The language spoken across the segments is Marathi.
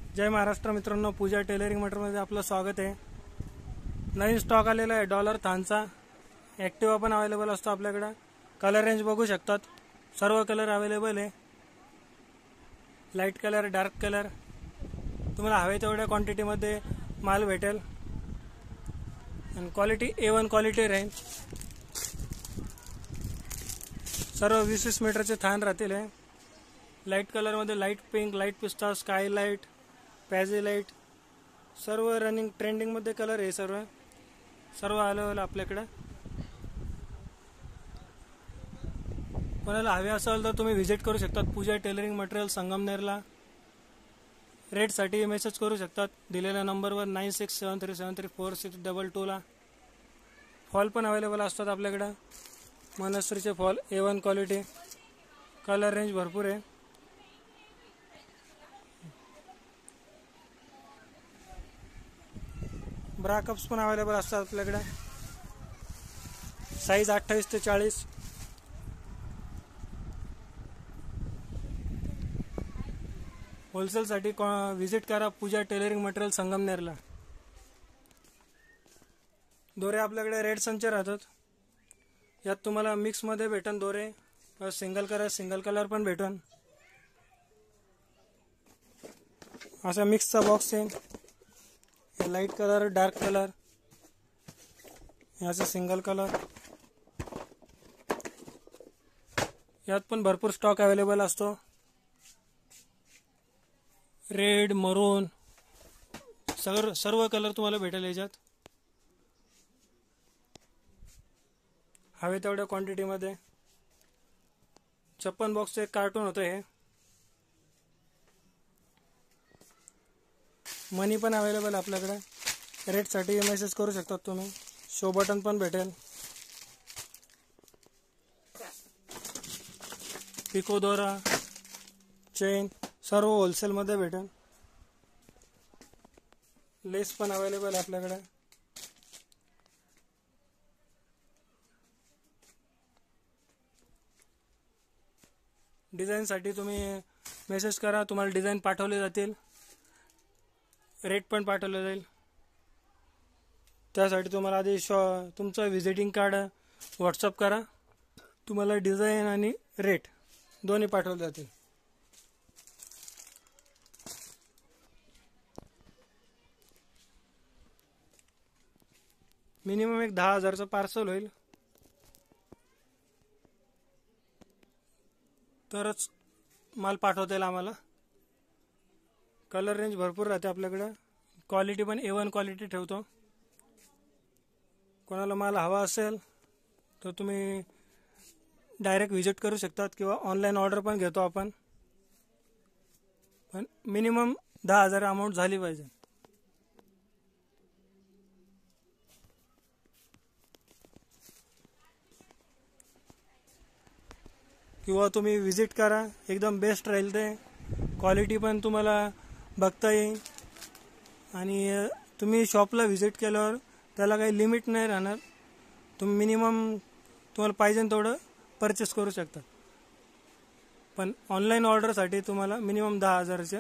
जय महाराष्ट्र मित्रांनो, पूजा टेलरिंग मटेरियलमध्ये आपलं स्वागत आहे। नवीन स्टॉक आलेला आहे डॉलर थानचा। ॲक्टिवा पण अवेलेबल असतो आपल्याकडे। कलर रेंज बघू शकतात, सर्व कलर अवेलेबल आहे। लाईट कलर, डार्क कलर, तुम्हाला हवे तेवढ्या क्वांटिटीमध्ये माल भेटेल आणि क्वालिटी A1 क्वालिटी राहील। सर्व 20-20 मीटरचे थान राहतील। लाईट कलरमध्ये लाईट पिंक, लाईट पिस्ता, स्काय लाईट, पॅझी लाईट, सर्व रनिंग ट्रेंडिंगमध्ये कलर आहे। सर्व अवेलेबल आपल्याकडे। कोणाला हवे असेल तर तुम्ही व्हिजिट करू शकता पूजा टेलरिंग मटेरियल संगमनेरला। रेटसाठी मेसेज करू शकतात दिलेल्या नंबरवर 9673734622 ला। फॉल पण अवेलेबल असतात आपल्याकडे। मनश्रीचे fall A1 quality, colour range भरपूर आहे। ब्रा कप्स पण अवेलेबल असतात आपल्याकडे। साईज 28 ते 40। होलसेलसाठी व्हिजिट करा पूजा टेलरिंग मटेरियल संगमनेरला। दोरे आपल्याकडे रेड संच राहतात। यात तुम्हाला मिक्समध्ये भेटन दोरे, सिंगल कलर पण भेटन। असा मिक्सचा बॉक्स आहे। लाईट कलर, डार्क कलर, याचा सिंगल कलर। यात पण भरपूर स्टॉक अवेलेबल असतो। रेड, मरून, सर्व कलर तुम्हाला भेटेल याच्यात हवे तेवढ्या क्वांटिटीमध्ये। 56 बॉक्सचं एक कार्टून होतं हे। मनी पण अवेलेबल आपल्याकडे। रेटसाठी मेसेज करू शकतात तुम्ही। शो बटन पण भेटेल। पिको दोरा, चेन, सर्व होलसेलमध्ये भेटेल। लेस पण अवेलेबल आपल्याकडे। डिझाईनसाठी तुम्ही मेसेज करा, तुम्हाला डिझाईन पाठवले जातील। रेट पण पाठवलं जाईल। त्यासाठी तुम्हाला आधी तुमचं व्हिजिटिंग कार्ड व्हॉट्सअप करा, तुम्हाला डिझाईन आणि रेट दोन्ही पाठवले जातील। मिनिमम एक 10,000चं पार्सल होईल, तरच माल पाठवता येईल आम्हाला। कलर रेंज भरपूर राहते आपल्याकडे। क्वालिटी पण A1 क्वालिटी ठेवतो। कोणाला माल हवा असेल तर तुम्ही डायरेक्ट व्हिजिट करू शकतात किंवा ऑनलाईन ऑर्डर पण घेतो आपण। पण मिनिमम 10,000 अमाऊंट झाली पाहिजे। किंवा तुम्ही व्हिजिट करा, एकदम बेस्ट राहील ते। क्वालिटी पण तुम्हाला बघता येईल आणि तुम्ही शॉपला व्हिजिट केल्यावर त्याला काही लिमिट नाही राहणार। तुम्ही मिनिमम तुम्हाला पाहिजे तेवढं परचेस करू शकता। पण ऑनलाईन ऑर्डरसाठी तुम्हाला मिनिमम 10,000ची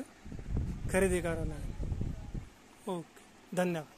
खरेदी करावी लागेल। ओके, धन्यवाद।